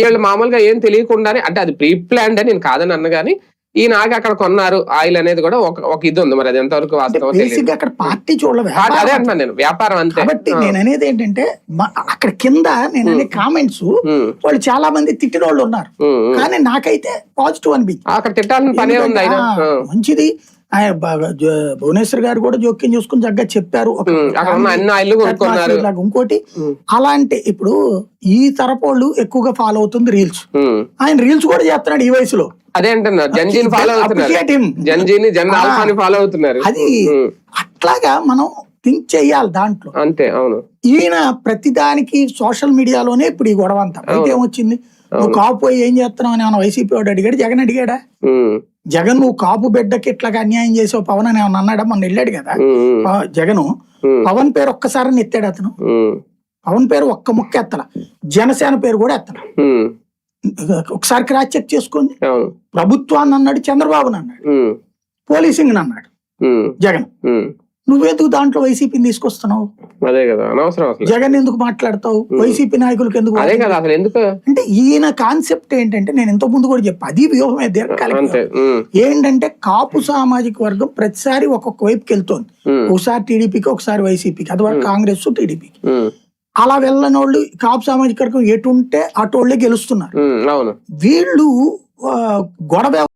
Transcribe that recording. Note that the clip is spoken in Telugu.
వీళ్ళు మామూలుగా ఏం తెలియకుండానే, అంటే అది ప్రీ ప్లాన్డ్ అని నేను కాదని అన్న గానీ ఈయన ఆగి అక్కడ కొన్నారు ఆయిల్ అనేది కూడా ఒక ఇది ఉంది. మరి అది ఎంతవరకు వాస్తవం తెలియదు. అక్కడ పార్టీ చూడలేదు, అదే అంటున్నాను నేను, వ్యాపారం అంతే. కాబట్టి నేను అనేది ఏంటంటే అక్కడ కింద నేను అనే కామెంట్స్ వాళ్ళు చాలా మంది తిట్టిన వాళ్ళు ఉన్నారు, కానీ నాకైతే పాజిటివ్ అనిపించింది. అక్కడ తిట్టాలని పనే ఉంది. ఆయన మంచిది, ఆయన భువనేశ్వర్ గారు కూడా జోక్యం చూసుకుని చక్కగా చెప్పారు. ఇంకోటి అలాంటి ఇప్పుడు ఈ తరపోళ్ళు ఎక్కువగా ఫాలో అవుతుంది రీల్స్, ఆయన రీల్స్ కూడా చేస్తున్నాడు ఈ వయసులో. అదే అంటున్నారు, జంజీని ఫాలో అవుతున్నారు. అది అట్లాగా మనం థింక్ చెయ్యాలి దాంట్లో, అంతే. అవును, ఈయన ప్రతిదానికి సోషల్ మీడియాలోనే ఇప్పుడు ఈ గొడవ అంతా. అయితే ఏమొచ్చింది, నువ్వు కాపు పోయి ఏం చేస్తున్నావు అని ఏమన్నా వైసీపీ వాడు అడిగాడు, జగన్ అడిగాడా? జగన్ నువ్వు కాపు బిడ్డకి ఇట్లాగా అన్యాయం చేసావు పవన్ అని ఏమన్నా అన్నాడా? మొన్న వెళ్ళాడు కదా జగన్, పవన్ పేరు ఒక్కసారి ఎత్తాడు అతను, పవన్ పేరు ఒక్క ముక్క ఎత్తల, జనసేన పేరు కూడా ఎత్తల. ఒకసారి క్రాస్ చెక్ చేసుకోండి. ప్రభుత్వాన్ని అన్నాడు, చంద్రబాబుని అన్నాడు, పోలీసింగ్ అన్నాడు జగన్. నువ్వెందుకు దాంట్లో వైసీపీని తీసుకొస్తున్నావు? అదే కదా, అనవసరం. జగన్ ఎందుకు మాట్లాడతావు? వైసీపీ నాయకులకు ఎందుకు? అంటే ఈయన కాన్సెప్ట్ ఏంటంటే, నేను ఇంతకు ముందు కూడా చెప్పా, అది వ్యూహమే, దీర్ఘకాలిక ఏంటంటే కాపు సామాజిక వర్గం ప్రతిసారి ఒక్కొక్క వైపుకి వెళ్తోంది. ఒకసారి టీడీపీకి, ఒకసారి వైసీపీకి, అది వరకు కాంగ్రెస్ టీడీపీకి. అలా వెళ్ళని వాళ్ళు కాపు సామాజిక వర్గం ఎటుంటే అటోళ్లే గెలుస్తున్నారు. వీళ్ళు గొడవ